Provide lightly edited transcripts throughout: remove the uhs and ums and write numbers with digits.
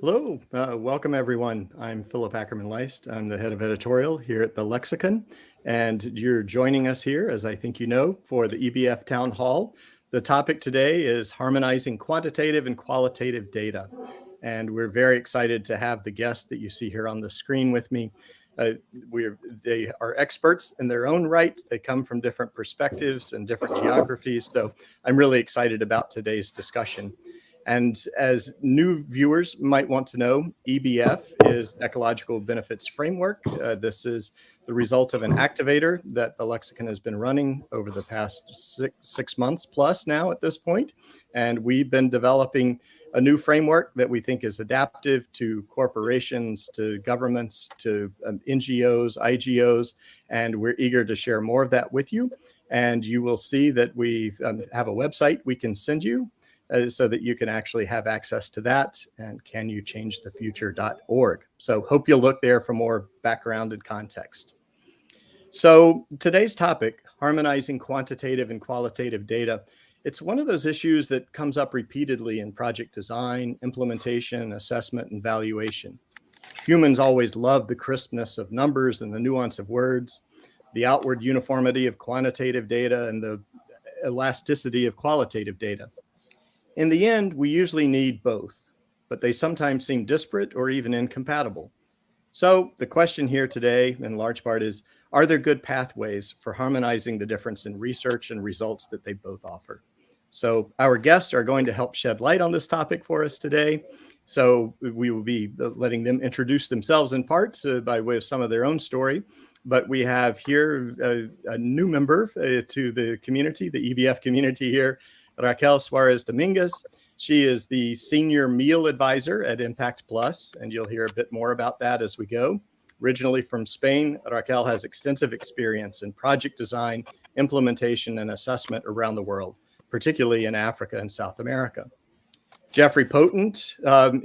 Hello, welcome everyone. I'm Philip Ackerman-Leist. I'm the head of editorial here at the Lexicon, and you're joining us here, as I think you know, for the EBF Town Hall. The topic today is harmonizing quantitative and qualitative data, and we're very excited to have the guests that you see here on the screen with me. They are experts in their own right. They come from different perspectives and different geographies, so I'm really excited about today's discussion. And as new viewers might want to know, EBF is Ecological Benefits Framework. This is the result of an activator that the Lexicon has been running over the past six months plus now at this point. And we've been developing a new framework that we think is adaptive to corporations, to governments, to NGOs, IGOs, and we're eager to share more of that with you. And you will see that we have a website we can send you so that you can actually have access to that, and canyouchangethefuture.org. So hope you'll look there for more background and context. So today's topic, harmonizing quantitative and qualitative data, it's one of those issues that comes up repeatedly in project design, implementation, assessment, and valuation. Humans always love the crispness of numbers and the nuance of words, the outward uniformity of quantitative data, and the elasticity of qualitative data. In the end, we usually need both, but they sometimes seem disparate or even incompatible. So the question here today, in large part, is, are there good pathways for harmonizing the difference in research and results that they both offer? So our guests are going to help shed light on this topic for us today. So we will be letting them introduce themselves in part by way of some of their own story. But we have here a new member to the community, the EBF community here, Raquel Suárez Domínguez. She is the Senior Meal Advisor at Impact Plus, and you'll hear a bit more about that as we go. Originally from Spain, Raquel has extensive experience in project design, implementation, and assessment around the world, particularly in Africa and South America. Jeffrey Potent,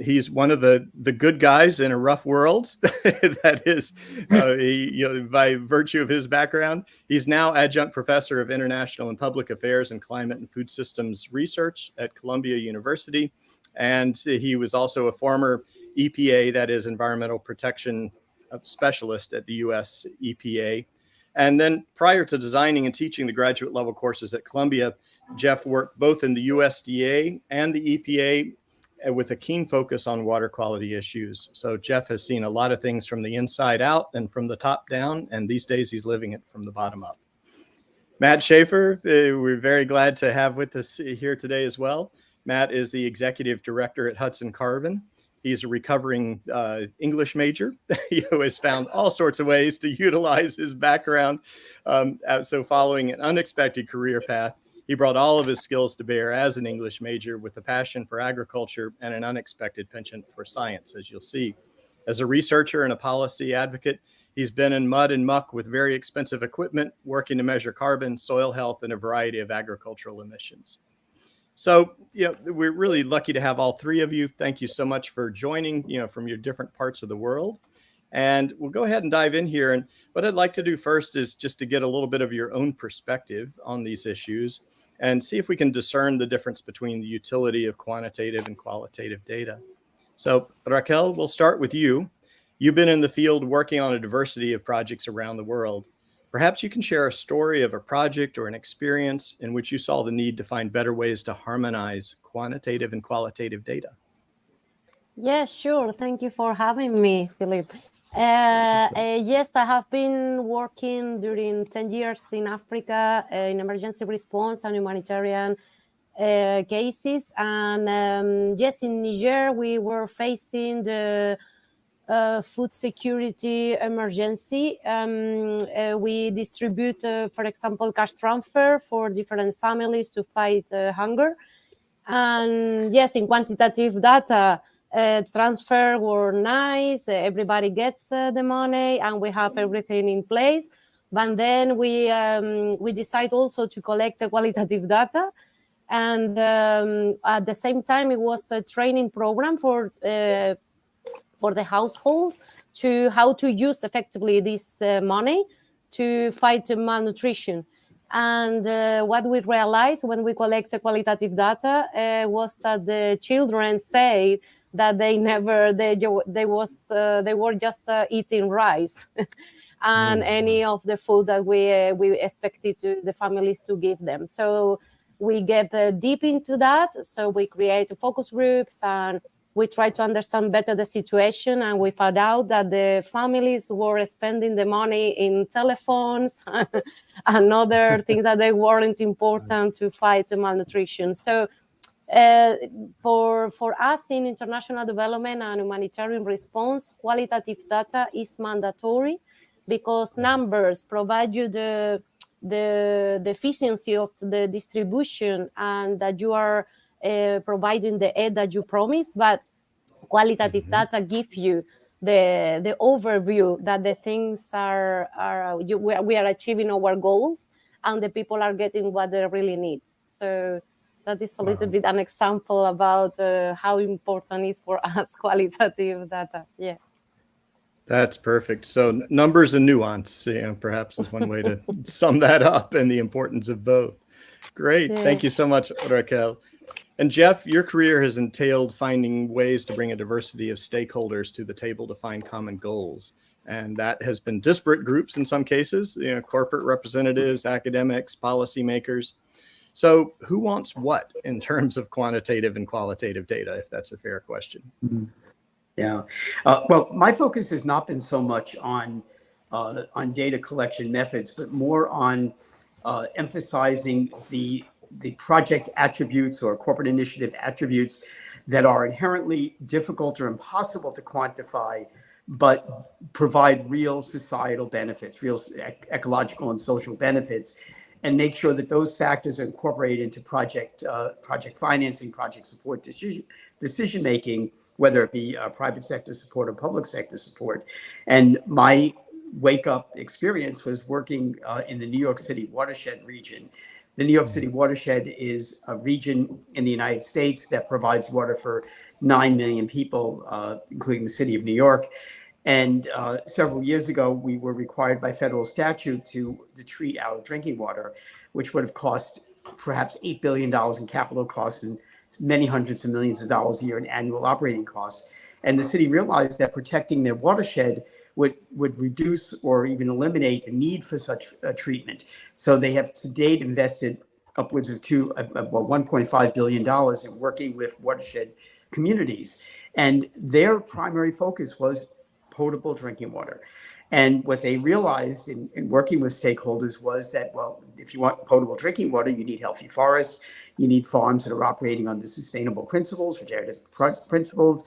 he's one of the good guys in a rough world. That is, by virtue of his background, he's now adjunct professor of international and public affairs and climate and food systems research at Columbia University. And he was also a former EPA, that is environmental protection specialist at the US EPA. And then prior to designing and teaching the graduate level courses at Columbia, Jeff worked both in the USDA and the EPA with a keen focus on water quality issues. So Jeff has seen a lot of things from the inside out and from the top down, and these days he's living it from the bottom up. Matt Scheffer, we're very glad to have with us here today as well. Matt is the executive director at Hudson Carbon. He's a recovering English major who has found all sorts of ways to utilize his background. So following an unexpected career path, he brought all of his skills to bear as an English major with a passion for agriculture and an unexpected penchant for science, as you'll see. As a researcher and a policy advocate, he's been in mud and muck with very expensive equipment, working to measure carbon, soil health, and a variety of agricultural emissions. So, we're really lucky to have all three of you. Thank you so much for joining, from your different parts of the world. And we'll go ahead and dive in here. And what I'd like to do first is just to get a little bit of your own perspective on these issues and see if we can discern the difference between the utility of quantitative and qualitative data. So, Raquel, we'll start with you. You've been in the field working on a diversity of projects around the world. Perhaps you can share a story of a project or an experience in which you saw the need to find better ways to harmonize quantitative and qualitative data. Yeah, sure. Thank you for having me, Philip. Yes, I have been working during 10 years in Africa in emergency response and humanitarian cases. And yes, in Niger, we were facing the food security emergency. We distribute, for example, cash transfer for different families to fight hunger. And yes, in quantitative data, transfer were nice, everybody gets the money, and we have everything in place. But then we decide also to collect qualitative data. And at the same time, it was a training program for the households to how to use effectively this money to fight malnutrition. And what we realized when we collect qualitative data was that the children say that they were just eating rice and any of the food that we expected the families to give them. So we get deep into that. So we create focus groups and we try to understand better the situation, and we found out that the families were spending the money in telephones and other things that they weren't important to fight malnutrition. So for us in international development and humanitarian response, qualitative data is mandatory because numbers provide you the efficiency of the distribution and that you are providing the aid that you promise, but qualitative data give you the overview that the things we are achieving our goals and the people are getting what they really need. So that is a little bit an example about how important is for us qualitative data. Yeah. That's perfect. So numbers and nuance, perhaps is one way to sum that up, and the importance of both. Great. Yeah. Thank you so much, Raquel. And Jeff, your career has entailed finding ways to bring a diversity of stakeholders to the table to find common goals. And that has been disparate groups in some cases, corporate representatives, academics, policymakers. So who wants what in terms of quantitative and qualitative data, if that's a fair question? Yeah. Well, my focus has not been so much on data collection methods, but more on emphasizing the project attributes or corporate initiative attributes that are inherently difficult or impossible to quantify, but provide real societal benefits, real ecological and social benefits, and make sure that those factors are incorporated into project financing, project support, decision making, whether it be private sector support or public sector support. And my wake-up experience was working in the New York City watershed region. The New York City watershed is a region in the United States that provides water for 9 million people, including the city of New York. And several years ago, we were required by federal statute to treat our drinking water, which would have cost perhaps $8 billion in capital costs and many hundreds of millions of dollars a year in annual operating costs. And the city realized that protecting their watershed would reduce or even eliminate the need for such treatment. So they have to date invested upwards of $1.5 billion in working with watershed communities. And their primary focus was potable drinking water. And what they realized in working with stakeholders was that, well, if you want potable drinking water, you need healthy forests, you need farms that are operating under sustainable principles, regenerative principles.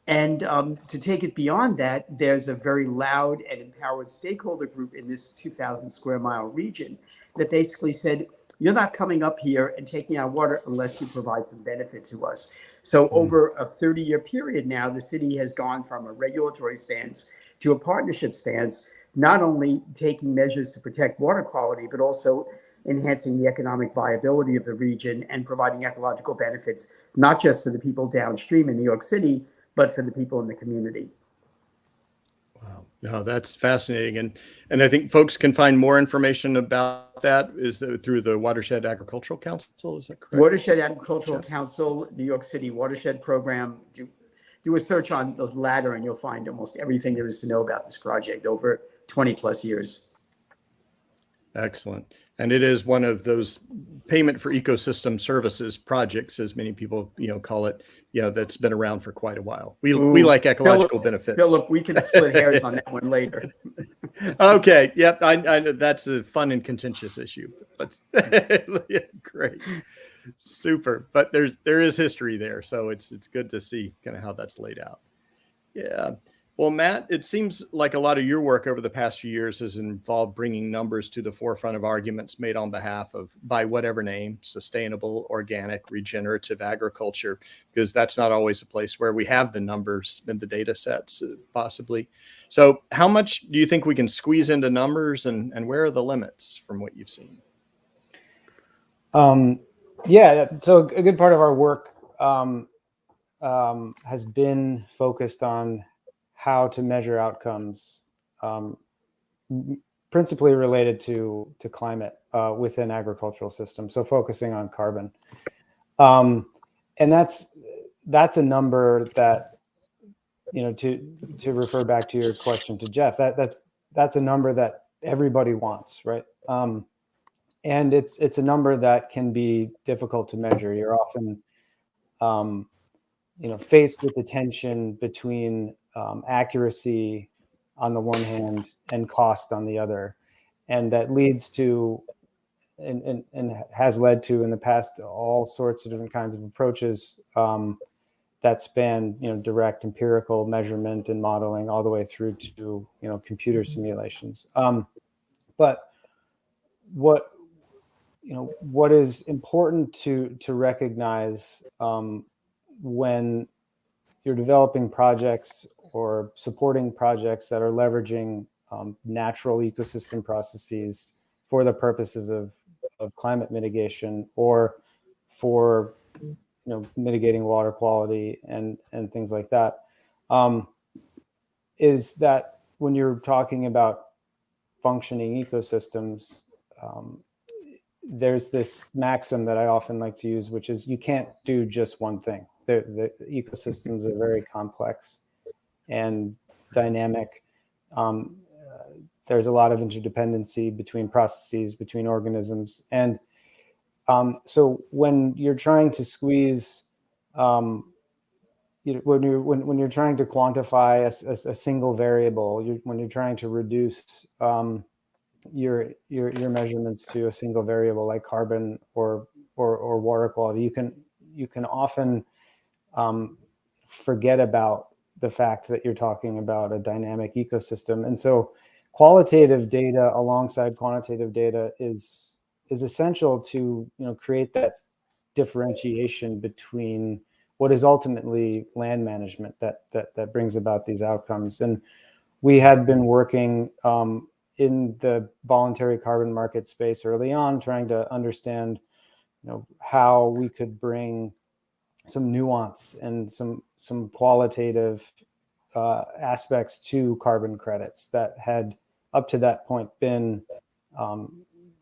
And to take it beyond that, there's a very loud and empowered stakeholder group in this 2,000 square mile region that basically said, you're not coming up here and taking our water unless you provide some benefit to us. So over a 30-year period now, the city has gone from a regulatory stance to a partnership stance, not only taking measures to protect water quality, but also enhancing the economic viability of the region and providing ecological benefits, not just for the people downstream in New York City, but for the people in the community. Wow, no, that's fascinating. And I think folks can find more information about that through the Watershed Agricultural Council, is that correct? Watershed Agricultural Council, New York City Watershed Program. Do a search on the latter and you'll find almost everything there is to know about this project over 20 plus years. Excellent. And it is one of those payment for ecosystem services projects, as many people call it, that's been around for quite a while. We like ecological benefits. Philip, we can split hairs on that one later. Okay. Yep. I know that's a fun and contentious issue. But yeah, great. Super. But there is history there. So it's good to see kind of how that's laid out. Yeah. Well, Matt, it seems like a lot of your work over the past few years has involved bringing numbers to the forefront of arguments made on behalf of, by whatever name, sustainable, organic, regenerative agriculture, because that's not always a place where we have the numbers and the data sets, possibly. So how much do you think we can squeeze into numbers, and where are the limits from what you've seen? Yeah, so a good part of our work has been focused on how to measure outcomes, principally related to climate. within agricultural systems. So focusing on carbon. And that's a number that, to refer back to your question to Jeff, that's a number that everybody wants, right? And it's a number that can be difficult to measure. You're often, faced with the tension between accuracy on the one hand and cost on the other, and that leads to, and has led to in the past, all sorts of different kinds of approaches that span, direct empirical measurement and modeling all the way through to, computer simulations. But what is important to recognize when you're developing projects or supporting projects that are leveraging natural ecosystem processes for the purposes of climate mitigation, or for mitigating water quality and things like that, is that when you're talking about functioning ecosystems, there's this maxim that I often like to use, which is you can't do just one thing. The ecosystems are very complex and dynamic. There's a lot of interdependency between processes, between organisms. And so when you're trying to squeeze, when you're trying to quantify a single variable, when you're trying to reduce your measurements to a single variable like carbon or water quality, you can often forget about the fact that you're talking about a dynamic ecosystem. And so qualitative data alongside quantitative data is essential to create that differentiation between what is ultimately land management that brings about these outcomes. And we had been working in the voluntary carbon market space early on, trying to understand how we could bring some nuance and some qualitative aspects to carbon credits that had up to that point been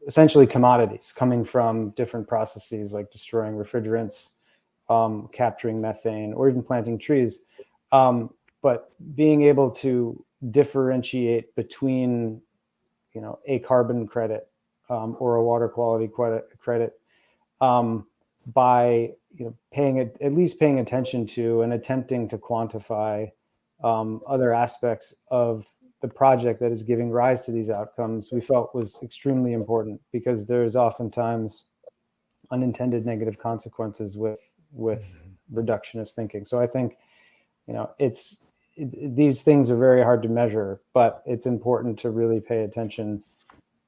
essentially commodities coming from different processes like destroying refrigerants, capturing methane, or even planting trees. But being able to differentiate between a carbon credit or a water quality credit by at least paying attention to and attempting to quantify other aspects of the project that is giving rise to these outcomes, we felt was extremely important, because there's oftentimes unintended negative consequences with reductionist thinking. So I think these things are very hard to measure, but it's important to really pay attention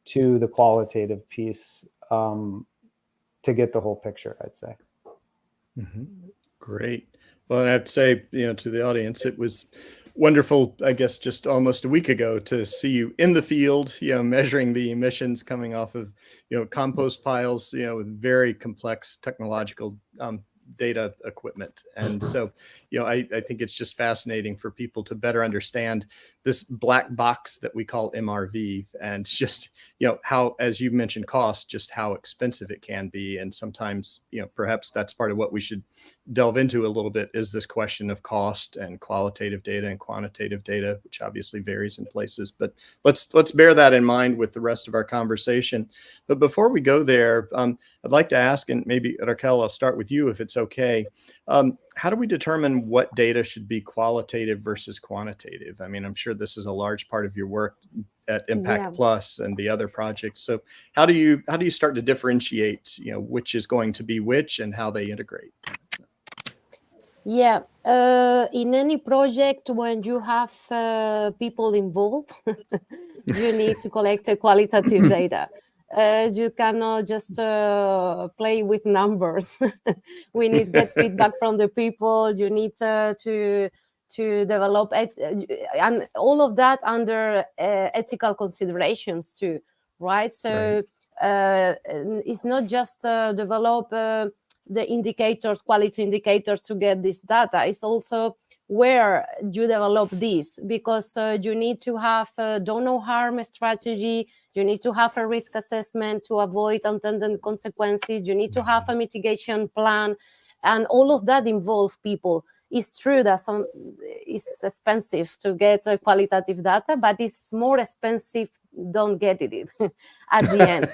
to the qualitative piece to get the whole picture, I'd say. Mm-hmm. Great. Well, I have to say, to the audience, it was wonderful, I guess, just almost a week ago to see you in the field, measuring the emissions coming off of, compost piles, with very complex technological data equipment. And so, I think it's just fascinating for people to better understand this black box that we call MRV, and just, how, as you mentioned, cost, just how expensive it can be. And sometimes, perhaps that's part of what we should delve into a little bit, is this question of cost and qualitative data and quantitative data, which obviously varies in places. But let's bear that in mind with the rest of our conversation. But before we go there, I'd like to ask, and maybe Raquel, I'll start with you if it's okay. How do we determine what data should be qualitative versus quantitative? I mean, I'm sure this is a large part of your work at Impact Plus and the other projects. So how do you start to differentiate, which is going to be which and how they integrate? Yeah, in any project, when you have people involved, you need to collect qualitative data. You cannot just play with numbers. We need to get feedback from the people. You need to develop it, and all of that under ethical considerations too, right? So it's not just develop the indicators, quality indicators to get this data. It's also where you develop this, because you need to have a do no harm strategy. You need to have a risk assessment to avoid unintended consequences. You need to have a mitigation plan, and all of that involves people. It's true that it's expensive to get qualitative data, but it's more expensive don't get it at the end.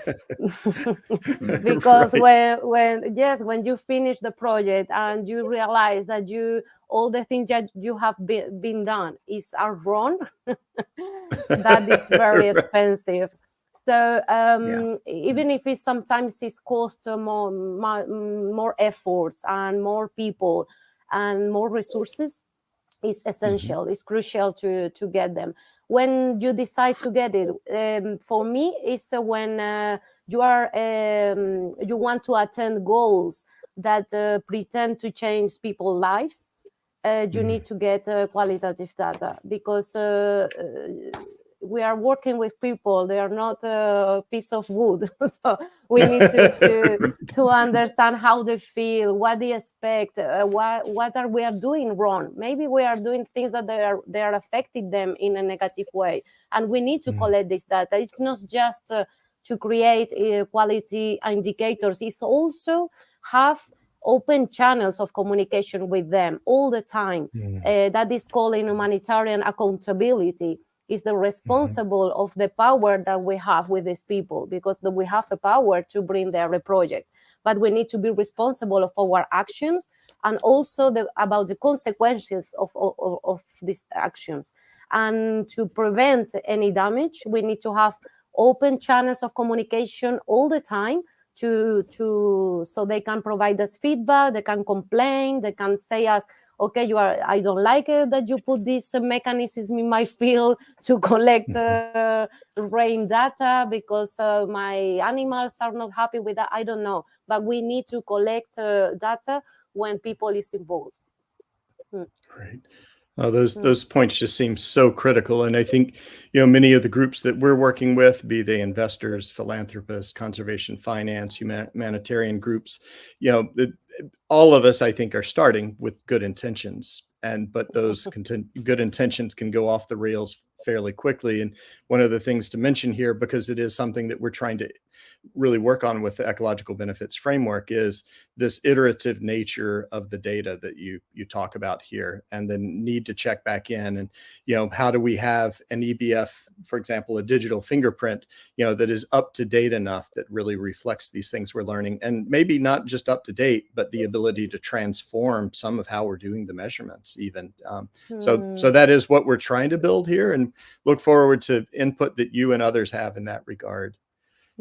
Because Right. when you finish the project and you realize that all the things that you have been done are wrong, that is very Right. expensive. So even if sometimes it's cost more efforts and more people and more resources, it's essential. It's crucial to get them. When you decide to get it, for me, it's when you want to attend goals that pretend to change people's lives. You need to get qualitative data, because we are working with people. They are not a piece of wood. So we need to understand how they feel, what they expect, what are we doing wrong. Maybe we are doing things that they are affecting them in a negative way, and we need to collect this data. It's not just to create quality indicators. It's also have open channels of communication with them all the time. That is called in humanitarian accountability. Is the responsible of the power that we have with these people, because we have a power to bring their project, but we need to be responsible of our actions, and also about the consequences of these actions. And to prevent any damage, we need to have open channels of communication all the time, so they can provide us feedback, they can complain, they can say us, okay, I don't like it that you put this mechanism in my field to collect rain data, because my animals are not happy with that. I don't know, but we need to collect data when people is involved. Right. Those points just seem so critical. And I think, many of the groups that we're working with, be they investors, philanthropists, conservation finance, humanitarian groups, all of us, I think, are starting with good intentions. But those good intentions can go off the rails fairly quickly. And one of the things to mention here, because it is something that we're trying to really work on with the ecological benefits framework, is this iterative nature of the data that you talk about here, and then need to check back in. And how do we have an EBF, for example, a digital fingerprint, that is up to date enough that really reflects these things we're learning, and maybe not just up to date, but the ability to transform some of how we're doing the measurements even. So that is what we're trying to build here, and look forward to input that you and others have in that regard.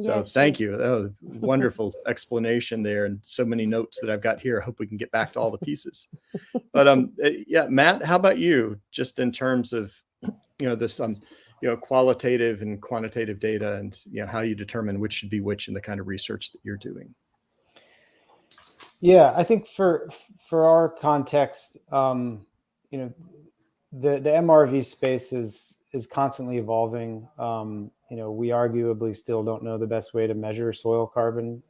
So thank you. Oh, wonderful explanation there, and so many notes that I've got here. I hope we can get back to all the pieces. But yeah, Matt, how about you? Just in terms of this qualitative and quantitative data, and how you determine which should be which in the kind of research that you're doing. Yeah, I think for our context, the MRV space is constantly evolving. We arguably still don't know the best way to measure soil carbon,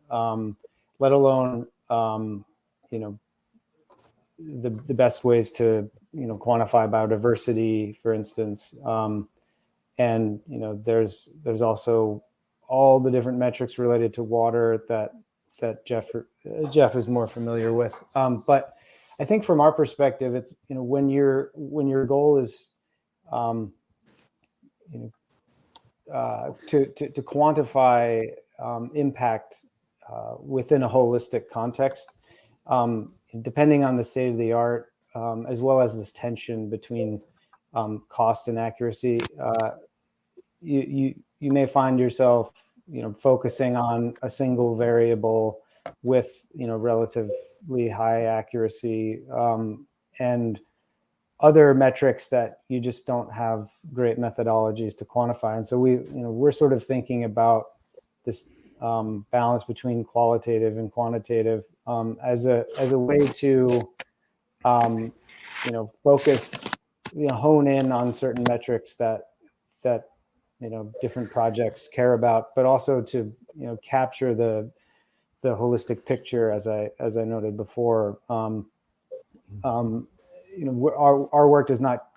let alone the best ways to quantify biodiversity, for instance. And there's also all the different metrics related to water that Jeff is more familiar with. But I think from our perspective, it's when your goal is to quantify impact within a holistic context, depending on the state of the art, as well as this tension between cost and accuracy, you may find yourself focusing on a single variable with relatively high accuracy, and other metrics that you just don't have great methodologies to quantify. And so we're sort of thinking about this balance between qualitative and quantitative as a way to focus, hone in on certain metrics that different projects care about, but also to capture the holistic picture, as I noted before. Our work does not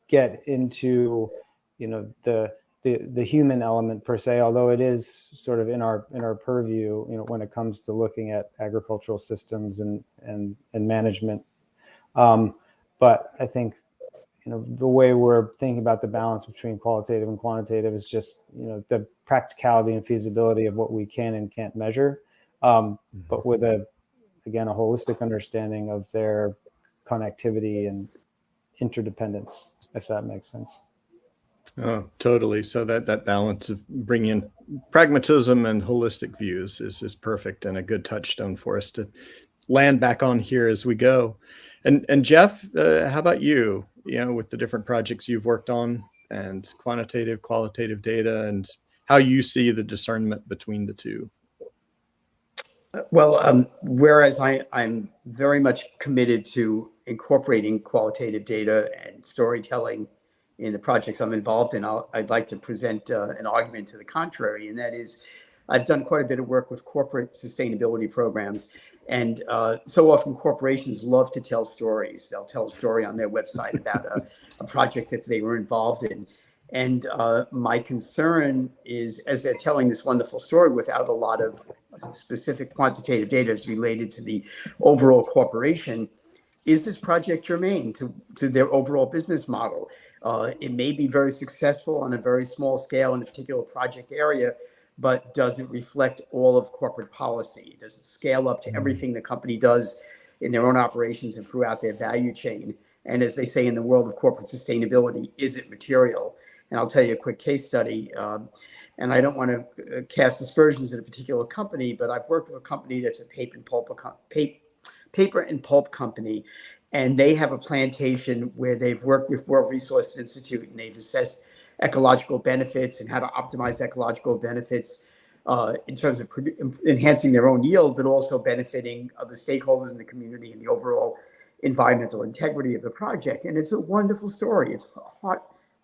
get into the the human element per se, although it is sort of in our purview, when it comes to looking at agricultural systems and management. But I think, the way we're thinking about the balance between qualitative and quantitative is just, the practicality and feasibility of what we can and can't measure, but with a holistic understanding of their connectivity and interdependence, if that makes sense. Oh, totally. So that balance of bringing in pragmatism and holistic views is perfect, and a good touchstone for us to land back on here as we go. And Jeff, how about you? With the different projects you've worked on and quantitative, qualitative data, and how you see the discernment between the two. Well, whereas I'm very much committed to incorporating qualitative data and storytelling in the projects I'm involved in, I'd like to present an argument to the contrary, and that is, I've done quite a bit of work with corporate sustainability programs, and so often corporations love to tell stories. They'll tell a story on their website about a project that they were involved in. And my concern is, as they're telling this wonderful story without a lot of specific quantitative data as related to the overall corporation, is this project germane to their overall business model? It may be very successful on a very small scale in a particular project area, but does it reflect all of corporate policy? Does it scale up to everything the company does in their own operations and throughout their value chain? And as they say in the world of corporate sustainability, is it material? And I'll tell you a quick case study. And I don't want to cast aspersions at a particular company, but I've worked with a company that's a paper and pulp company. And they have a plantation where they've worked with World Resources Institute, and they've assessed ecological benefits and how to optimize ecological benefits in terms of enhancing their own yield, but also benefiting other stakeholders in the community and the overall environmental integrity of the project. And it's a wonderful story. It's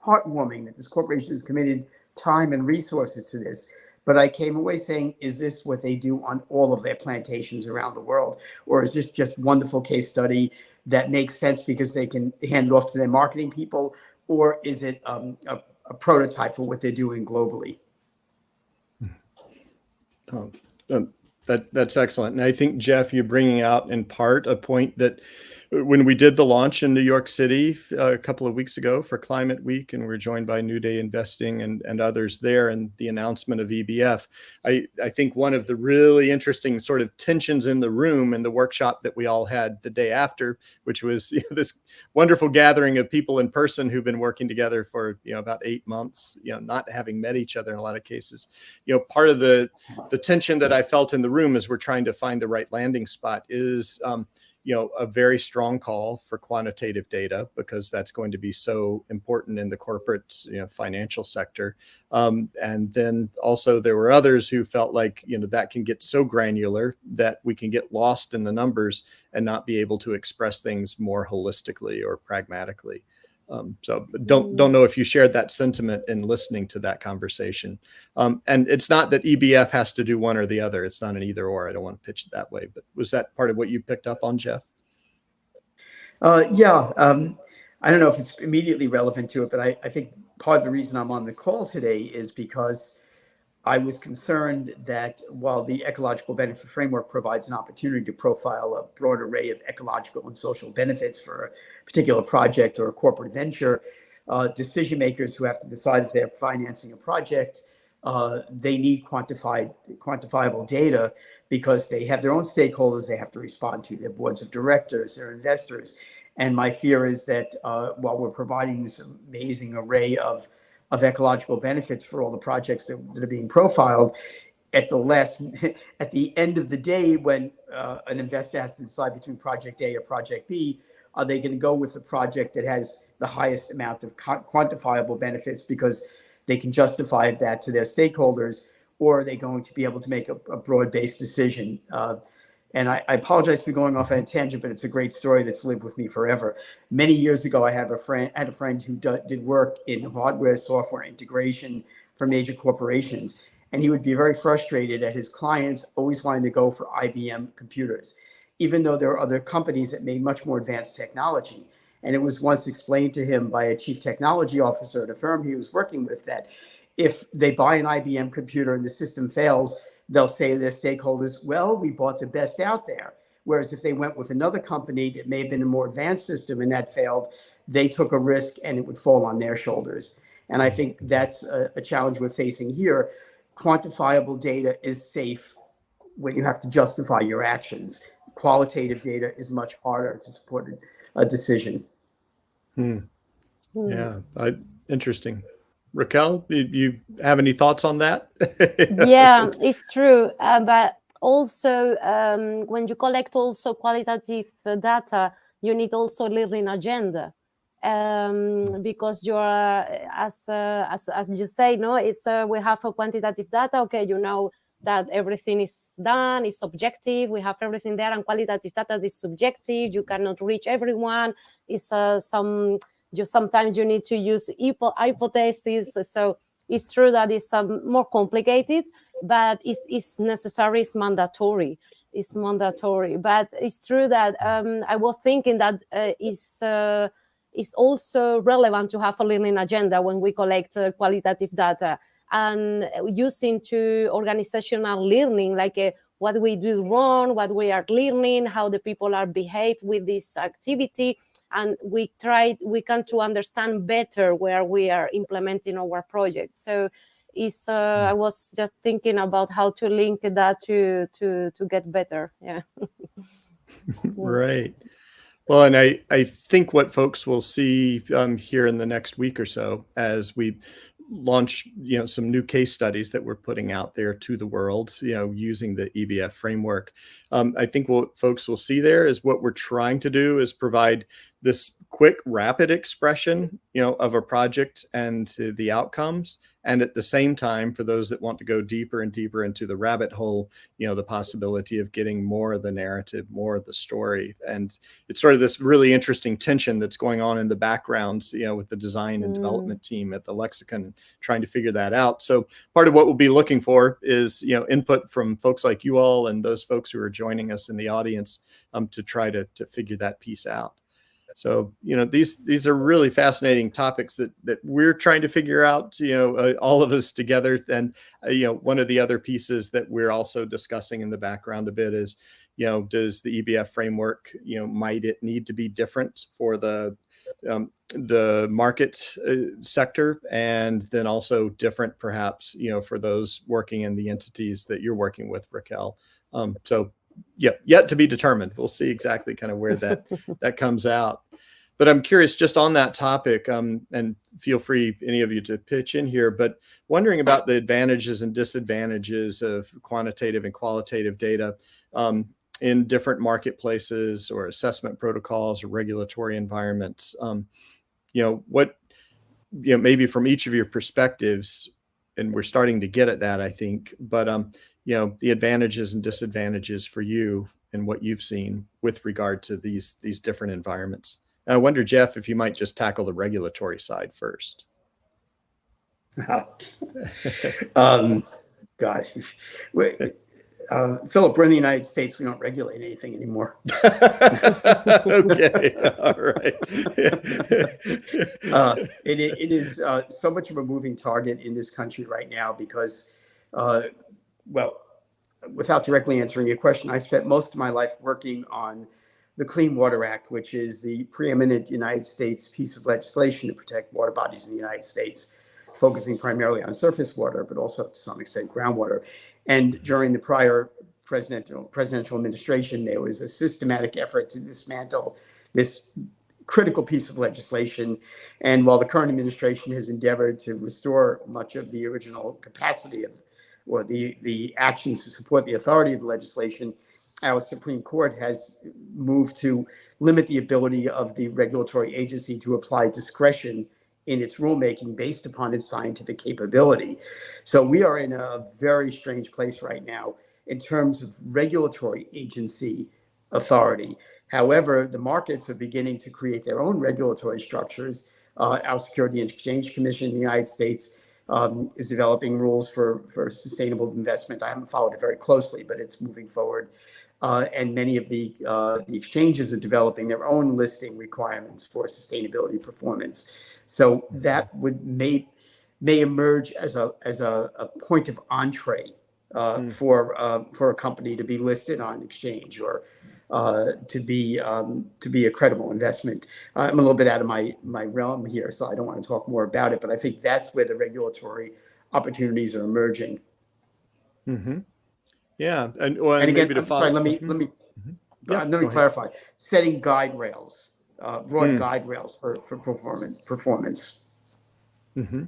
heartwarming that this corporation has committed time and resources to this. But I came away saying, is this what they do on all of their plantations around the world? Or is this just wonderful case study that makes sense because they can hand it off to their marketing people? Or is it a prototype for what they're doing globally? That's excellent. And I think, Jeff, you're bringing out in part a point that when we did the launch in New York City a couple of weeks ago for Climate Week, and we're joined by New Day Investing and others there, and the announcement of EBF, I think one of the really interesting sort of tensions in the room in the workshop that we all had the day after, which was this wonderful gathering of people in person who've been working together for about 8 months, not having met each other in a lot of cases. Part of the tension that I felt in the room as we're trying to find the right landing spot is a very strong call for quantitative data, because that's going to be so important in the corporate, financial sector. And then also there were others who felt like, that can get so granular that we can get lost in the numbers and not be able to express things more holistically or pragmatically. So don't know if you shared that sentiment in listening to that conversation. And it's not that EBF has to do one or the other. It's not an either or. I don't want to pitch it that way. But was that part of what you picked up on, Jeff? Yeah. I don't know if it's immediately relevant to it, but I think part of the reason I'm on the call today is because I was concerned that while the ecological benefit framework provides an opportunity to profile a broad array of ecological and social benefits for a particular project or a corporate venture, decision makers who have to decide if they're financing a project, they need quantifiable data, because they have their own stakeholders they have to respond to, their boards of directors, their investors. And my fear is that while we're providing this amazing array of ecological benefits for all the projects that are being profiled, at the end of the day, when an investor has to decide between project A or project B, are they going to go with the project that has the highest amount of quantifiable benefits because they can justify that to their stakeholders, or are they going to be able to make a broad-based decision? And I apologize for going off on a tangent, but it's a great story that's lived with me forever. Many years ago, I had a friend who did work in hardware, software integration for major corporations. And he would be very frustrated at his clients always wanting to go for IBM computers, even though there are other companies that made much more advanced technology. And it was once explained to him by a chief technology officer at a firm he was working with that if they buy an IBM computer and the system fails, they'll say to their stakeholders, well, we bought the best out there. Whereas if they went with another company that may have been a more advanced system and that failed, they took a risk and it would fall on their shoulders. And I think that's a challenge we're facing here. Quantifiable data is safe when you have to justify your actions. Qualitative data is much harder to support a decision. Yeah, interesting. Raquel, you have any thoughts on that? Yeah, it's true. But also, when you collect also qualitative data, you need also learning agenda. Because you're, as you say, no, it's we have a quantitative data. Okay, you know that everything is done, it's objective. We have everything there, and qualitative data is subjective. You cannot reach everyone. It's sometimes you need to use hypotheses. So it's true that it's more complicated, but it's necessary. It's mandatory. It's mandatory. But it's true that I was thinking that it's also relevant to have a learning agenda when we collect qualitative data, and using to organizational learning, like what we do wrong, what we are learning, how the people are behave with this activity. And we come to understand better where we are implementing our project. So it's I was just thinking about how to link that to get better. Yeah. Right. Well, and I think what folks will see here in the next week or so as we launch, some new case studies that we're putting out there to the world, using the EBF framework. I think what folks will see there is what we're trying to do is provide this quick, rapid expression, of a project and the outcomes. And at the same time, for those that want to go deeper and deeper into the rabbit hole, the possibility of getting more of the narrative, more of the story. And it's sort of this really interesting tension that's going on in the background, with the design and development team at the Lexicon, trying to figure that out. So part of what we'll be looking for is, input from folks like you all and those folks who are joining us in the audience to try to figure that piece out. So, these are really fascinating topics that we're trying to figure out, all of us together. And, one of the other pieces that we're also discussing in the background a bit is, does the EBF framework, might it need to be different for the market sector, and then also different perhaps, for those working in the entities that you're working with, Raquel. So yet to be determined. We'll see exactly kind of where that comes out. But I'm curious just on that topic, and feel free, any of you, to pitch in here, but wondering about the advantages and disadvantages of quantitative and qualitative data in different marketplaces or assessment protocols or regulatory environments. Maybe from each of your perspectives, and we're starting to get at that, I think, but the advantages and disadvantages for you and what you've seen with regard to these different environments. And I wonder, Jeff, if you might just tackle the regulatory side first. Gosh, Philip, we're in the United States. We don't regulate anything anymore. Okay, all right. It is so much of a moving target in this country right now because, without directly answering your question, I spent most of my life working on the Clean Water Act, which is the preeminent United States piece of legislation to protect water bodies in the United States, focusing primarily on surface water, but also to some extent groundwater. And during the prior presidential administration, there was a systematic effort to dismantle this critical piece of legislation. And while the current administration has endeavored to restore much of the original capacity or the actions to support the authority of the legislation, our Supreme Court has moved to limit the ability of the regulatory agency to apply discretion in its rulemaking based upon its scientific capability. So we are in a very strange place right now in terms of regulatory agency authority. However, the markets are beginning to create their own regulatory structures. Our Security and Exchange Commission in the United States is developing rules for sustainable investment. I haven't followed it very closely, but it's moving forward. And many of the exchanges are developing their own listing requirements for sustainability performance. So that would make may emerge as a point of entree for a company to be listed on exchange or to be a credible investment. I'm a little bit out of my realm here, so I don't want to talk more about it. But I think that's where the regulatory opportunities are emerging. Mm-hmm. Yeah, and again, maybe to I'm follow. sorry. Let me let me clarify. Setting guide rails, broad guide rails for performance. Mm-hmm.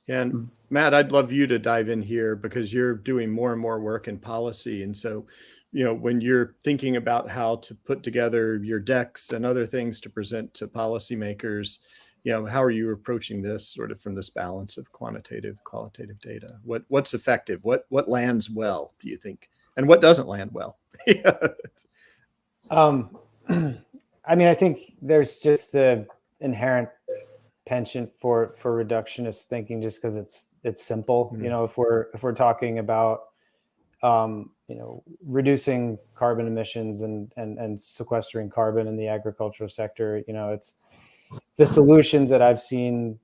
And Matt, I'd love you to dive in here because you're doing more and more work in policy. And so, when you're thinking about how to put together your decks and other things to present to policymakers, how are you approaching this sort of from this balance of quantitative, qualitative data? What's effective? What lands well, do you think? And what doesn't land well? I mean, I think there's just the inherent penchant for reductionist thinking just because it's simple. If we're talking about reducing carbon emissions and sequestering carbon in the agricultural sector, it's the solutions that I've seen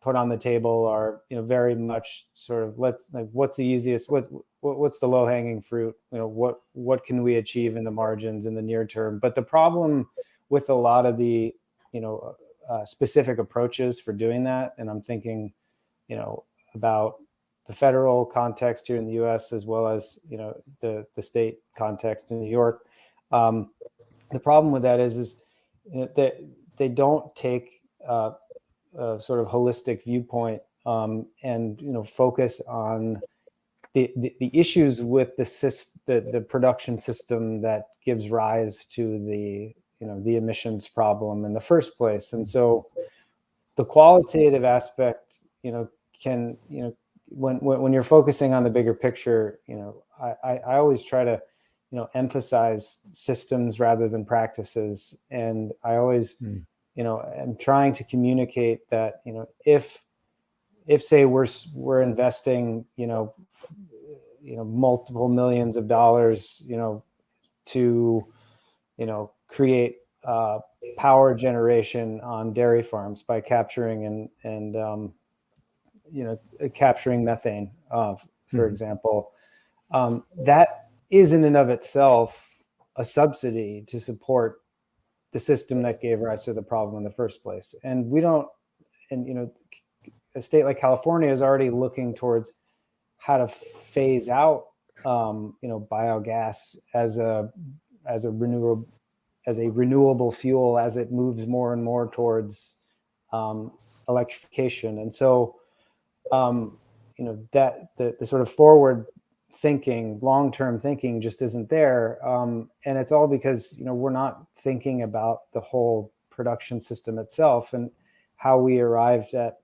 put on the table are very much sort of what's the easiest, what's the low-hanging fruit, what can we achieve in the margins in the near term. But the problem with a lot of the specific approaches for doing that, and I'm thinking about the federal context here in the US as well as the state context in New York, the problem with that is that they don't take a sort of holistic viewpoint and focus on the issues with the production system that gives rise to the emissions problem in the first place. And so the qualitative aspect can when you're focusing on the bigger picture, I always try to emphasize systems rather than practices, and I always am trying to communicate that if say we're investing multiple millions of dollars to create power generation on dairy farms by capturing and capturing methane, for example, that is in and of itself a subsidy to support the system that gave rise to the problem in the first place. And we don't, and a state like California is already looking towards how to phase out biogas as a renewable fuel as it moves more and more towards electrification. And so that the sort of forward thinking, long-term thinking just isn't there. And it's all because, we're not thinking about the whole production system itself and how we arrived at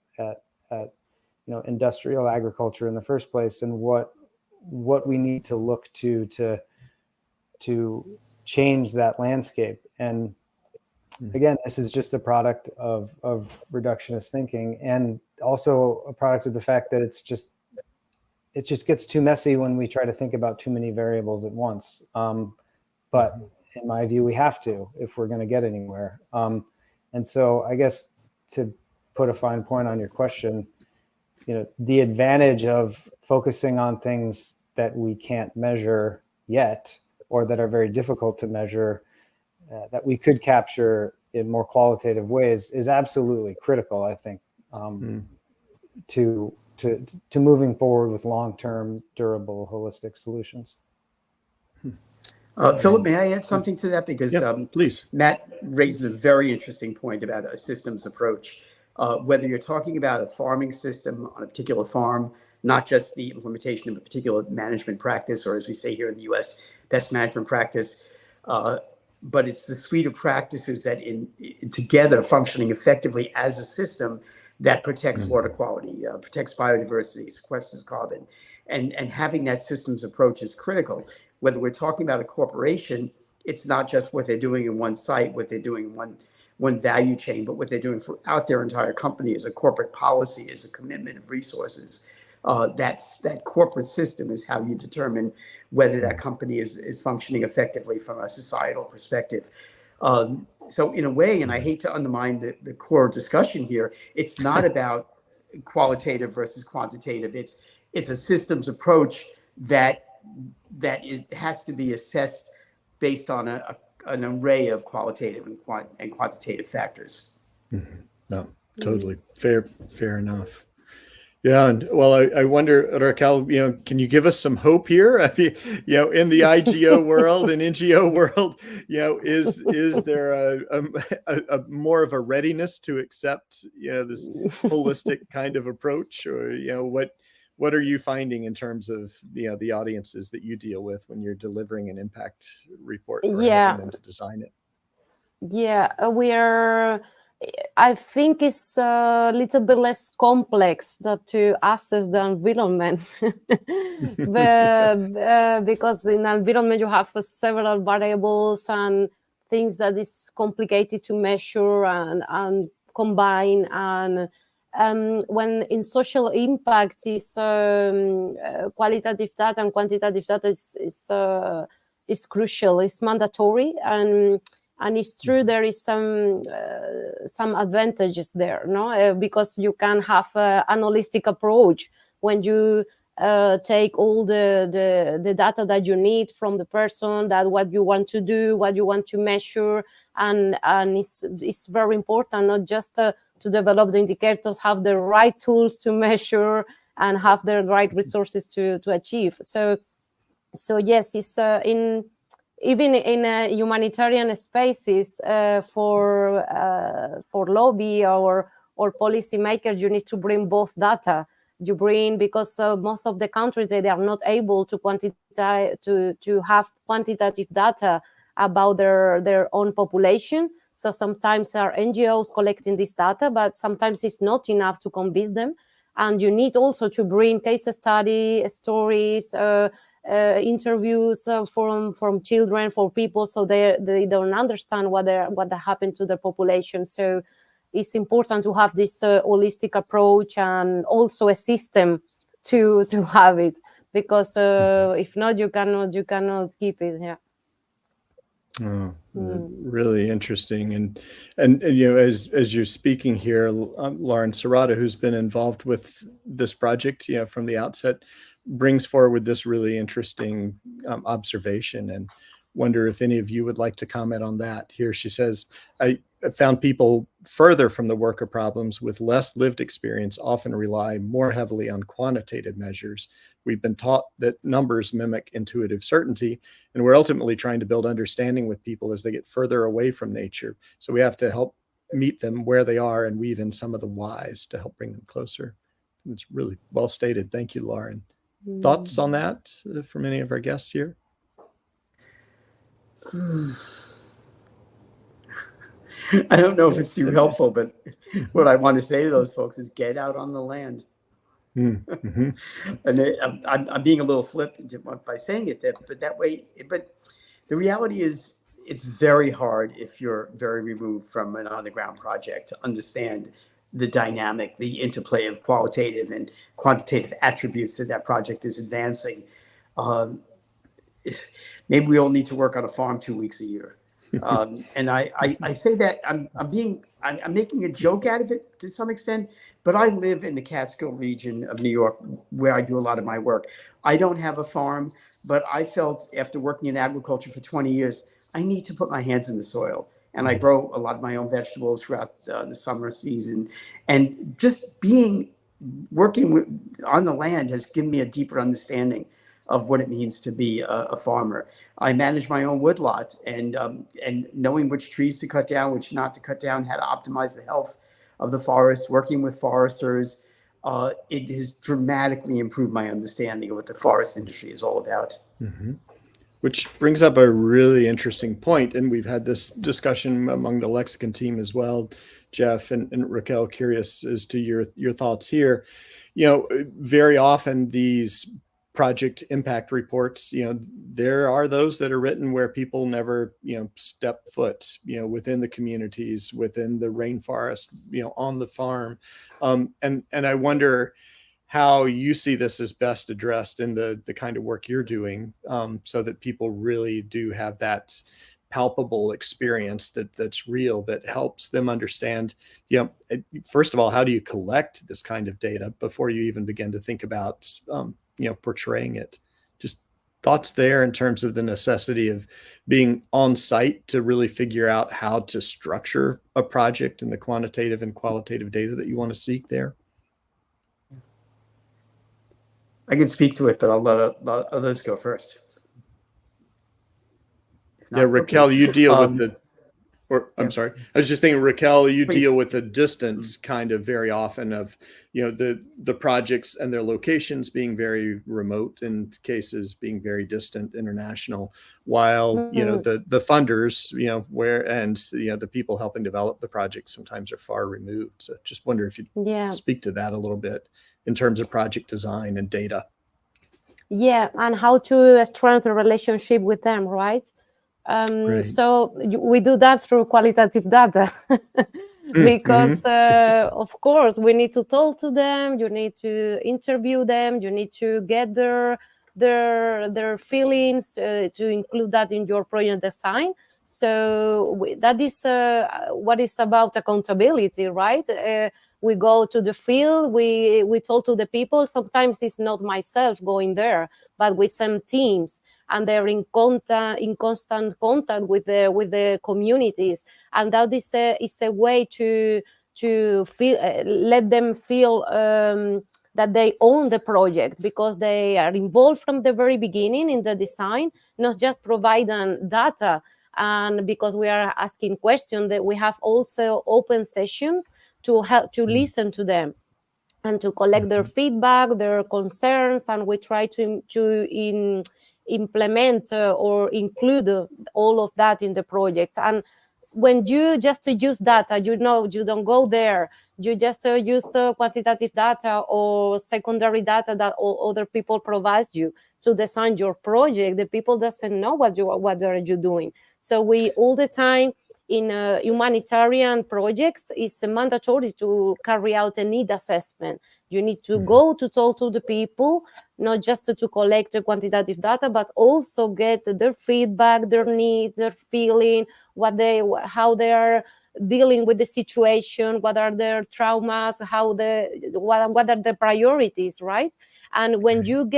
industrial agriculture in the first place, and what we need to look to change that landscape. And again, this is just a product of reductionist thinking, and also a product of the fact that it just gets too messy when we try to think about too many variables at once. But in my view, we have to if we're going to get anywhere. And so I guess to put a fine point on your question, the advantage of focusing on things that we can't measure yet, or that are very difficult to measure, that we could capture in more qualitative ways, is absolutely critical, I think, to moving forward with long-term, durable, holistic solutions. Philip, may I add something to that? Because please. Matt raises a very interesting point about a systems approach. Whether you're talking about a farming system on a particular farm, not just the implementation of a particular management practice, or as we say here in the US, best management practice, but it's the suite of practices that together functioning effectively as a system that protects water quality, protects biodiversity, sequesters carbon, and having that systems approach is critical. Whether we're talking about a corporation, it's not just what they're doing in one site, what they're doing in one value chain, but what they're doing throughout their entire company as a corporate policy, as a commitment of resources. That corporate system is how you determine whether that company is functioning effectively from a societal perspective. So in a way, and I hate to undermine the core discussion here, it's not about qualitative versus quantitative. It's a systems approach that it has to be assessed based on an array of qualitative and quantitative factors. Mm-hmm. No, totally fair enough. Yeah, and well, I wonder, Raquel, can you give us some hope here? I mean, in the IGO world and NGO world, is there a more of a readiness to accept, this holistic kind of approach, or what are you finding in terms of the audiences that you deal with when you're delivering an impact report or helping them to design it? Yeah, I think it's a little bit less complex to assess the environment, because in environment you have several variables and things that is complicated to measure and combine. And when in social impact is qualitative data and quantitative data is crucial, it's mandatory, and it's true there is some advantages there, no? Because you can have an holistic approach when you take all the data that you need from the person, that what you want to do, what you want to measure, and it's very important not just to develop the indicators, have the right tools to measure, and have the right resources to achieve. So yes, it's even in humanitarian spaces, for lobby or policymakers, you need to bring both data. You bring, because most of the countries, they are not able to to have quantitative data about their own population. So sometimes there are NGOs collecting this data, but sometimes it's not enough to convince them. And you need also to bring case study stories, interviews from children, for people, so they don't understand what happened to the population. So it's important to have this holistic approach, and also a system to have it, because if not, you cannot keep it. Yeah. Oh, really interesting. And as you're speaking here, Lauren Serrata, who's been involved with this project, from the outset, brings forward this really interesting observation, and wonder if any of you would like to comment on that. Here she says, I found people further from the worker problems with less lived experience often rely more heavily on quantitative measures. We've been taught that numbers mimic intuitive certainty, and we're ultimately trying to build understanding with people as they get further away from nature. So we have to help meet them where they are and weave in some of the whys to help bring them closer. It's really well stated. Thank you, Lauren. Thoughts on that from any of our guests here? I don't know if it's too helpful, but what I want to say to those folks is get out on the land. Mm-hmm. And I'm being a little flippant by saying it, but that way. But the reality is, it's very hard if you're very removed from an on-the-ground project to understand the dynamic, the interplay of qualitative and quantitative attributes that project is advancing. Maybe we all need to work on a farm 2 weeks a year. And I say that I'm making a joke out of it to some extent, but I live in the Catskill region of New York, where I do a lot of my work. I don't have a farm, but I felt, after working in agriculture for 20 years, I need to put my hands in the soil. And I grow a lot of my own vegetables throughout the summer season. And just working on the land has given me a deeper understanding of what it means to be a farmer. I manage my own woodlot, and knowing which trees to cut down, which not to cut down, how to optimize the health of the forest, working with foresters, it has dramatically improved my understanding of what the forest industry is all about. Mm-hmm. Which brings up a really interesting point, and we've had this discussion among the Lexicon team as well, Jeff and Raquel. Curious as to your thoughts here. Very often these project impact reports, there are those that are written where people never, step foot, within the communities, within the rainforest, on the farm, and I wonder how you see this as best addressed in the kind of work you're doing, so that people really do have that palpable experience that's real, that helps them understand, first of all, how do you collect this kind of data before you even begin to think about, portraying it? Just thoughts there in terms of the necessity of being on site to really figure out how to structure a project and the quantitative and qualitative data that you want to seek there. I can speak to it, but I'll let others go first. Yeah, Raquel, you deal with the, I'm sorry, I was just thinking, Raquel, you deal with the distance kind of very often of, the projects and their locations being very remote, in cases being very distant, international, while, the funders, the people helping develop the project sometimes are far removed. So just wonder if you'd speak to that a little bit in terms of project design and data. Yeah, and how to strengthen a relationship with them, right? Right. So we do that through qualitative data because, of course, we need to talk to them. You need to interview them. You need to get their feelings to include that in your project design. So that is what is about accountability, right? We go to the field. We talk to the people. Sometimes it's not myself going there, but with some teams. And they're in constant contact with the communities, and that is a way to feel, let them feel that they own the project, because they are involved from the very beginning in the design, not just providing data. And because we are asking questions, that we have also open sessions to help to listen to them and to collect their feedback, their concerns, and we try to implement or include all of that in the project. And when you just use data, you don't go there, you just use quantitative data or secondary data that other people provide you to design your project, the people doesn't know what are you doing. So we all the time in humanitarian projects, it's mandatory to carry out a need assessment. You need to go to talk to the people, not just to collect the quantitative data, but also get their feedback, their needs, their feeling, how they are dealing with the situation, what are their traumas, what are the priorities, right? And when you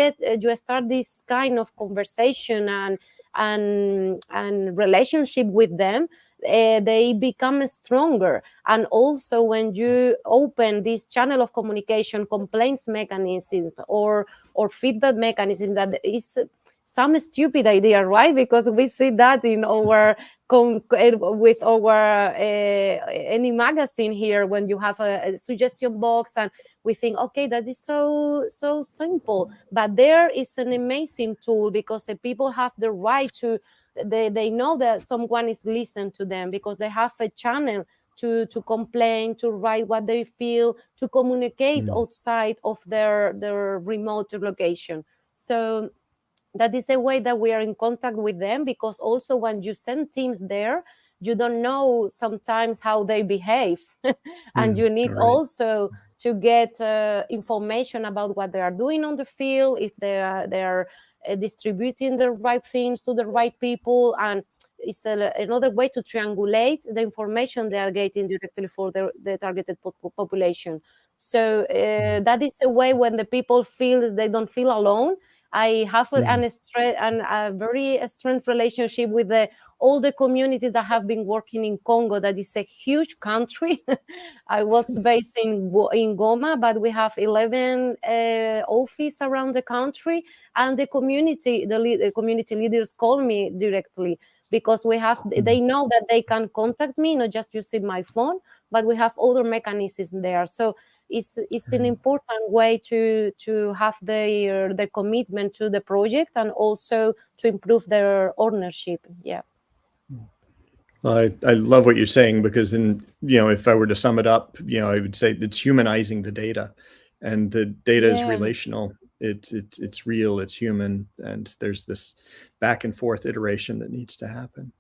start this kind of conversation and relationship with them, they become stronger. And also when you open this channel of communication, complaints mechanisms or feedback mechanism, that is some stupid idea, right? Because we see that in our with our any magazine here, when you have a suggestion box, and we think, okay, that is so simple, but there is an amazing tool, because the people have the right to, they know that someone is listening to them, because they have a channel to complain, to write what they feel, to communicate outside of their remote location. So that is a way that we are in contact with them, because also when you send teams there, you don't know sometimes how they behave. And you need also to get information about what they are doing on the field, if they are distributing the right things to the right people. And it's another way to triangulate the information they are getting directly for the targeted population. So that is a way when the people feel they don't feel alone. I have a very strong relationship with all the communities that have been working in Congo. That is a huge country. I was based in Goma, but we have 11 offices around the country, and the community leaders call me directly, because they know that they can contact me, not just using my phone, but we have other mechanisms there. So it's an important way to have their commitment to the project, and also to improve their ownership. Yeah. I love what you're saying, because if I were to sum it up, I would say it's humanizing the data, and the data is relational. It's real, it's human, and there's this back and forth iteration that needs to happen.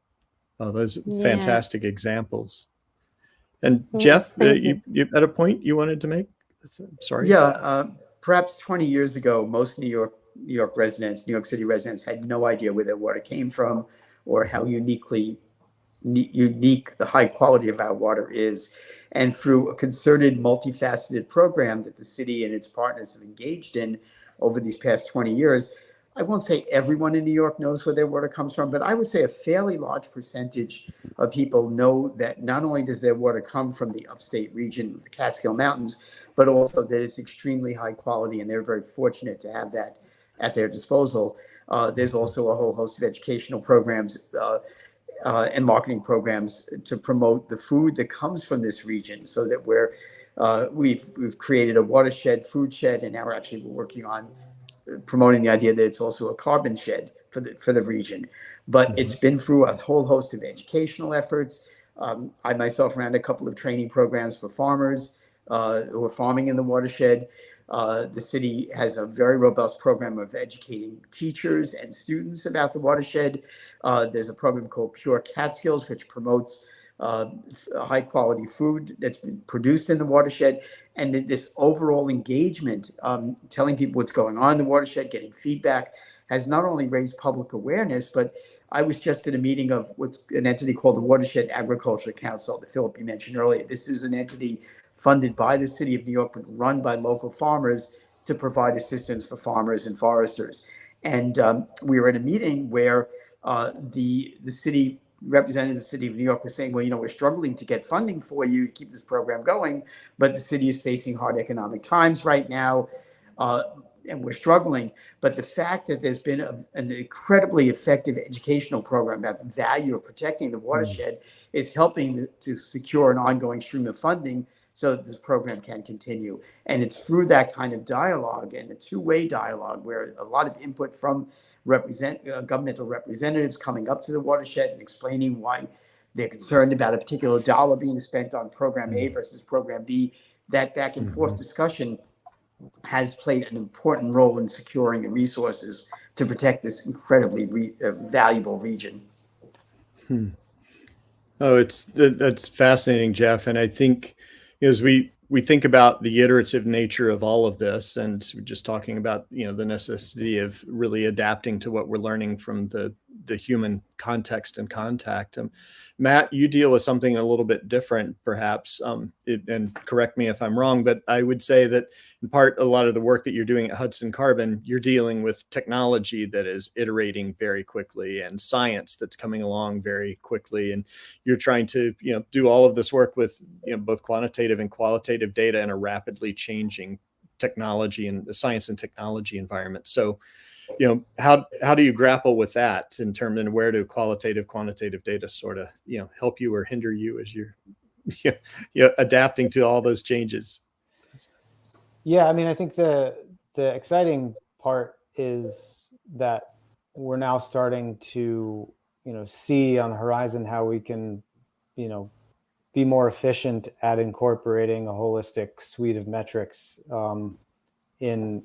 Oh, those fantastic examples. And Jeff, you at a point you wanted to make? Sorry. Yeah, perhaps 20 years ago, most New York City residents had no idea where their water came from, or how unique the high quality of our water is. And through a concerted, multifaceted program that the city and its partners have engaged in over these past 20 years, I won't say everyone in New York knows where their water comes from, but I would say a fairly large percentage of people know that not only does their water come from the upstate region of the Catskill Mountains, but also that it's extremely high quality, and they're very fortunate to have that at their disposal. There's also a whole host of educational programs and marketing programs to promote the food that comes from this region, so that we've created a watershed, food shed, and now we're working on promoting the idea that it's also a carbon shed for the region. But it's been through a whole host of educational efforts. I myself ran a couple of training programs for farmers who are farming in the watershed. The city has a very robust program of educating teachers and students about the watershed. There's a program called Pure Catskills, which promotes high quality food that's been produced in the watershed. And this overall engagement, telling people what's going on in the watershed, getting feedback, has not only raised public awareness, but I was just at a meeting of what's an entity called the Watershed Agriculture Council that Philip, you mentioned earlier. This is an entity funded by the city of New York, but run by local farmers to provide assistance for farmers and foresters. And we were at a meeting where the city representative of the city of New York was saying, well, we're struggling to get funding for you to keep this program going, but the city is facing hard economic times right now, and we're struggling. But the fact that there's been an incredibly effective educational program about the value of protecting the watershed is helping to secure an ongoing stream of funding so that this program can continue. And it's through that kind of dialogue, and a two-way dialogue, where a lot of input from governmental representatives coming up to the watershed and explaining why they're concerned about a particular dollar being spent on program A versus program B. That back and forth discussion has played an important role in securing the resources to protect this incredibly valuable region. Oh, that's fascinating, Jeff. And I think as we think about the iterative nature of all of this, and we're just talking about the necessity of really adapting to what we're learning from the human context and contact. Matt, you deal with something a little bit different, perhaps, and correct me if I'm wrong, but I would say that in part, a lot of the work that you're doing at Hudson Carbon, you're dealing with technology that is iterating very quickly, and science that's coming along very quickly, and you're trying to do all of this work with both quantitative and qualitative data in a rapidly changing technology and science and technology environment. So how do you grapple with that in terms of where do quantitative data sort of help you or hinder you as you're adapting to all those changes? Yeah, I mean, I think the exciting part is that we're now starting to see on the horizon how we can be more efficient at incorporating a holistic suite of metrics in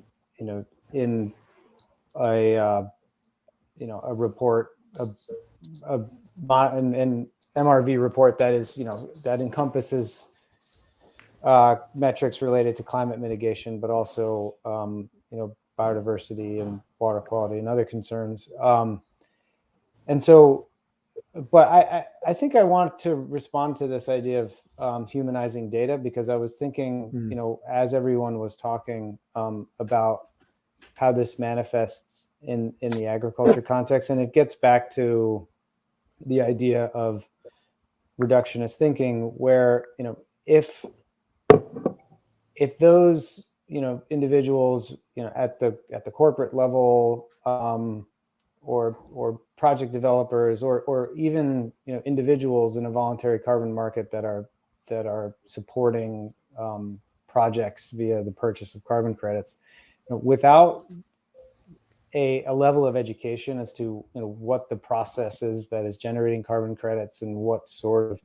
a report, an MRV report that is that encompasses metrics related to climate mitigation, but also biodiversity and water quality and other concerns. And so, but I think I want to respond to this idea of humanizing data, because I was thinking, as everyone was talking about how this manifests in the agriculture context, and it gets back to the idea of reductionist thinking, where if those individuals at the corporate level or project developers or even individuals in a voluntary carbon market that are supporting projects via the purchase of carbon credits, without a level of education as to what the process is that is generating carbon credits and what sort of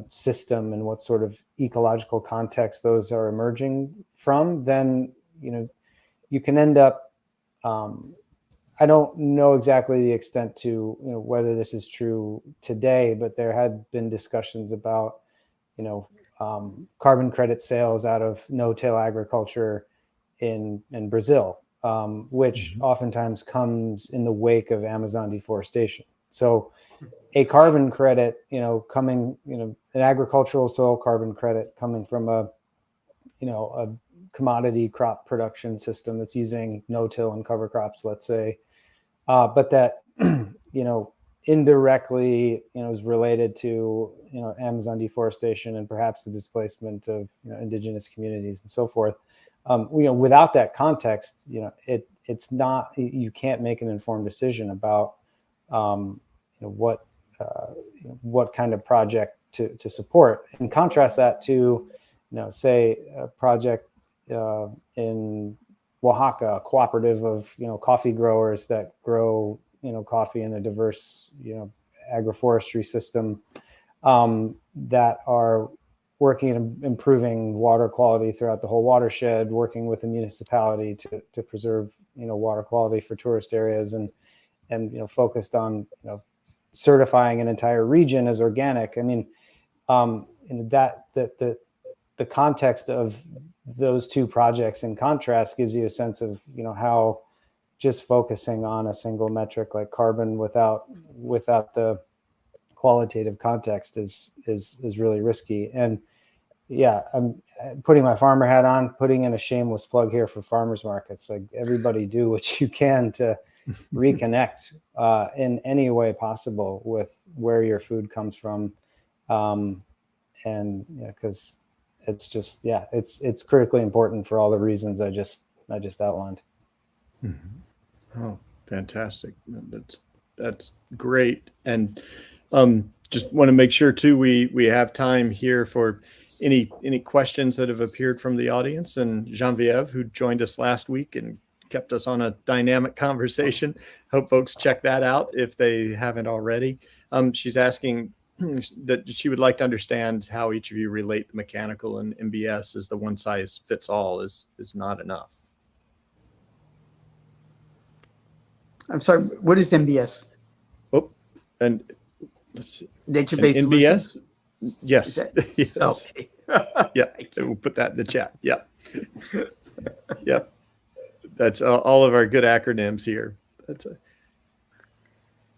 system and what sort of ecological context those are emerging from, then you can end up I don't know exactly the extent to whether this is true today, but there had been discussions about carbon credit sales out of no-till agriculture in Brazil, which oftentimes comes in the wake of Amazon deforestation. So a carbon credit, coming, an agricultural soil carbon credit coming from a commodity crop production system that's using no-till and cover crops, let's say, but that, indirectly, is related to, Amazon deforestation and perhaps the displacement of, indigenous communities and so forth. Without that context, it's not, you can't make an informed decision about, what kind of project to support, and contrast that to, say a project in Oaxaca, a cooperative of, coffee growers that grow, coffee in a diverse, agroforestry system, that are working on improving water quality throughout the whole watershed, working with the municipality to preserve, water quality for tourist areas, and focused on, certifying an entire region as organic. I mean, that the context of those two projects in contrast gives you a sense of, how just focusing on a single metric like carbon without the qualitative context is really risky. And yeah, I'm putting my farmer hat on, putting in a shameless plug here for farmers markets. Like, everybody do what you can to reconnect in any way possible with where your food comes from, and because it's just, it's critically important for all the reasons I just outlined. Mm-hmm. Oh, fantastic! That's great. And just want to make sure too, we have time here for any questions that have appeared from the audience. And Genevieve, who joined us last week and kept us on a dynamic conversation, hope folks check that out if they haven't already. She's asking that she would like to understand how each of you relate the mechanical and MBS as the one size fits all is not enough. I'm sorry, what is MBS? Oh, and let's see. Nature-based NBS? solutions? Yes. Yes. Okay. Yeah, we'll put that in the chat. Yep. Yep. That's all of our good acronyms here.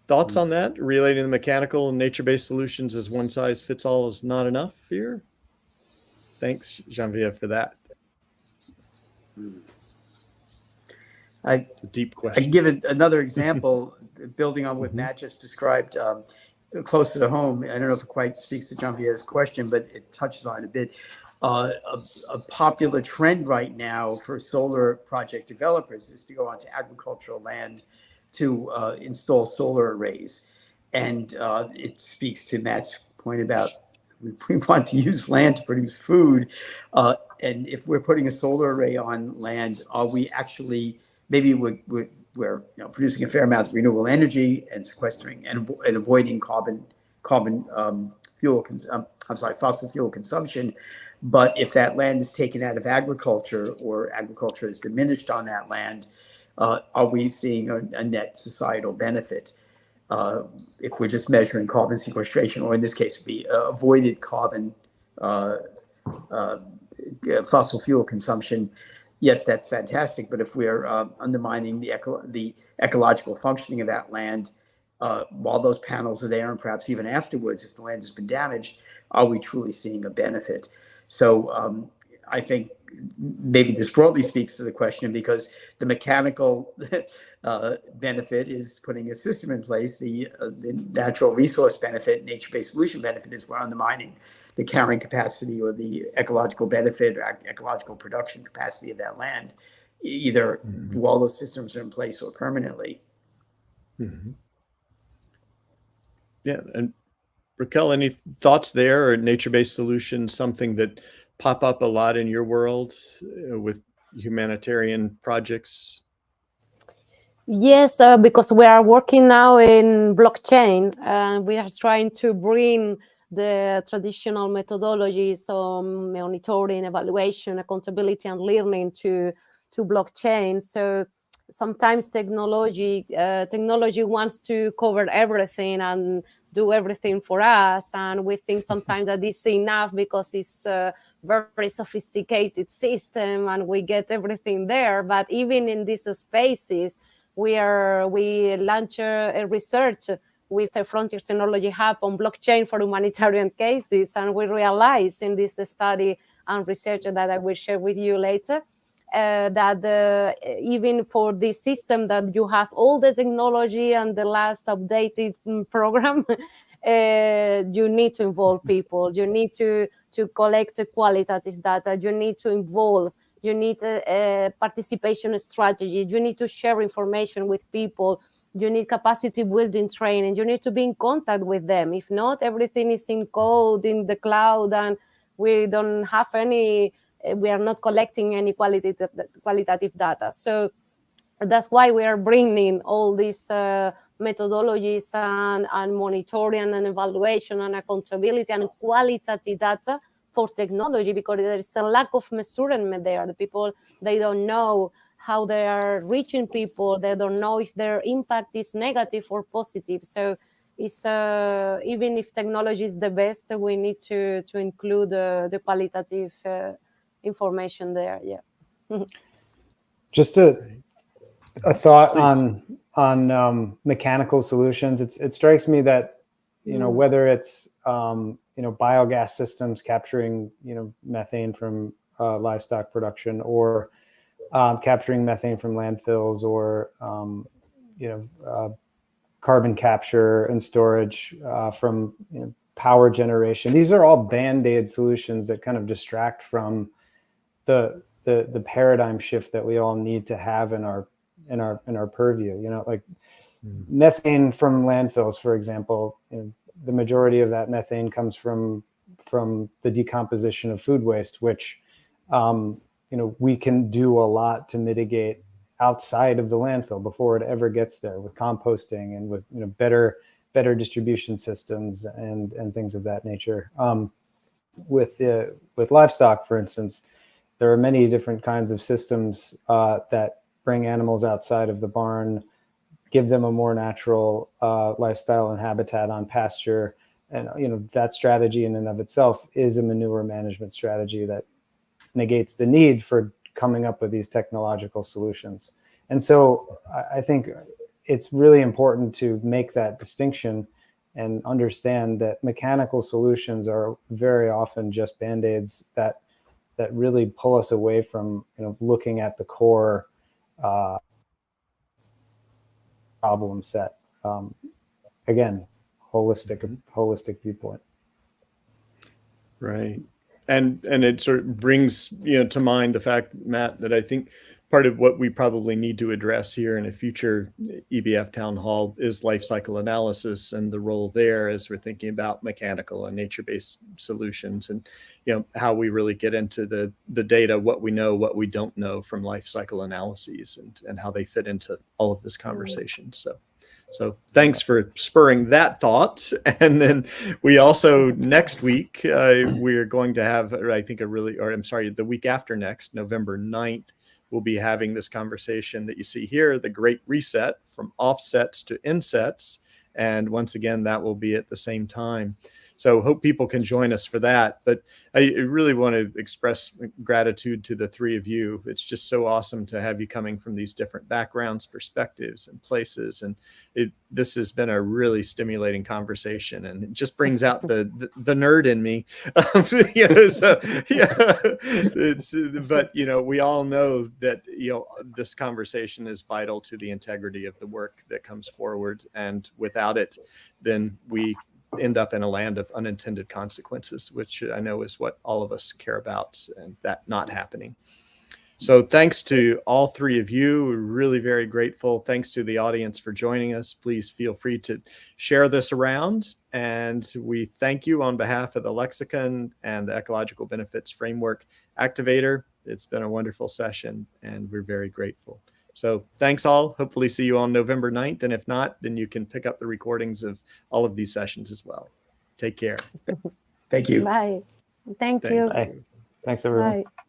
Thoughts on that? Relating the mechanical and nature-based solutions as one size fits all is not enough here? Thanks, Genevieve, for that. A deep I question. can give it another example, building on what Matt just described, closer to home. I don't know if it quite speaks to Genevieve's question, but it touches on it a bit. A popular trend right now for solar project developers is to go onto agricultural land to install solar arrays. And it speaks to Matt's point about we want to use land to produce food. And if we're putting a solar array on land, are we actually, maybe we're producing a fair amount of renewable energy and sequestering and avoiding fossil fuel consumption. But if that land is taken out of agriculture or agriculture is diminished on that land, are we seeing a net societal benefit? If we're just measuring carbon sequestration, or in this case, would be avoided carbon fossil fuel consumption, yes, that's fantastic. But if we're undermining the ecological functioning of that land while those panels are there, and perhaps even afterwards, if the land has been damaged, are we truly seeing a benefit? So I think maybe this broadly speaks to the question, because the mechanical benefit is putting a system in place. The natural resource benefit, nature-based solution benefit, is we're undermining the carrying capacity or the ecological benefit or ecological production capacity of that land, either while those systems are in place or permanently. Mm-hmm. Yeah, and Raquel, any thoughts there, or nature-based solutions, something that pop up a lot in your world with humanitarian projects? Yes, because we are working now in blockchain, and we are trying to bring the traditional methodologies on monitoring, evaluation, accountability, and learning to blockchain. So sometimes technology wants to cover everything and do everything for us, and we think sometimes that this is enough because it's a very sophisticated system and we get everything there. But even in these spaces, we launch a research with a Frontier Technology Hub on blockchain for humanitarian cases. And we realized in this study and research that I will share with you later, that even for this system that you have all the technology and the last updated program, you need to involve people. You need to collect qualitative data. You need to involve. You need a participation strategy. You need to share information with people. You need capacity building training. You need to be in contact with them. If not, everything is in code in the cloud, and we don't have any. We are not collecting any qualitative data. So that's why we are bringing all these methodologies and monitoring and evaluation and accountability and qualitative data for technology, because there is a lack of measurement there. The people, they don't know how they are reaching people. They don't know if their impact is negative or positive. So it's even if technology is the best, we need to include the qualitative information there. Yeah. Just a thought on mechanical solutions. It strikes me that, you know, whether it's you know, biogas systems capturing, you know, methane from livestock production, or capturing methane from landfills, or you know, carbon capture and storage from, you know, power generation. These are all band-aid solutions that kind of distract from the paradigm shift that we all need to have in our purview. You know, like methane from landfills, for example. You know, the majority of that methane comes from the decomposition of food waste, which you know, we can do a lot to mitigate outside of the landfill before it ever gets there, with composting and with, you know, better distribution systems and things of that nature. With livestock, for instance, there are many different kinds of systems that bring animals outside of the barn, give them a more natural lifestyle and habitat on pasture. And, you know, that strategy in and of itself is a manure management strategy that negates the need for coming up with these technological solutions. And so I think it's really important to make that distinction and understand that mechanical solutions are very often just band-aids that really pull us away from, you know, looking at the core problem set. Again, holistic viewpoint. Right. And it sort of brings, you know, to mind the fact, Matt, that I think part of what we probably need to address here in a future EBF town hall is life cycle analysis and the role there as we're thinking about mechanical and nature-based solutions, and, you know, how we really get into the data, what we know, what we don't know from life cycle analyses, and how they fit into all of this conversation. So thanks for spurring that thought. And then we also, next week, we're going to have, I think, the week after next, November 9th, we'll be having this conversation that you see here, the Great Reset, from offsets to insets. And once again, that will be at the same time. So hope people can join us for that. But I really want to express gratitude to the three of you. It's just so awesome to have you coming from these different backgrounds, perspectives, and places. And this has been a really stimulating conversation, and it just brings out the nerd in me. You know, so yeah, but you know, we all know that, you know, this conversation is vital to the integrity of the work that comes forward, and without it, then we end up in a land of unintended consequences, which I know is what all of us care about, and that not happening. So thanks to all three of you. We're really very grateful. Thanks to the audience for joining us. Please feel free to share this around. And we thank you on behalf of the Lexicon and the Ecological Benefits Framework Activator. It's been a wonderful session, and we're very grateful. So thanks all. Hopefully see you on November 9th. And if not, then you can pick up the recordings of all of these sessions as well. Take care. Thank you. Bye. Thank you. Bye. Thanks, everyone. Bye.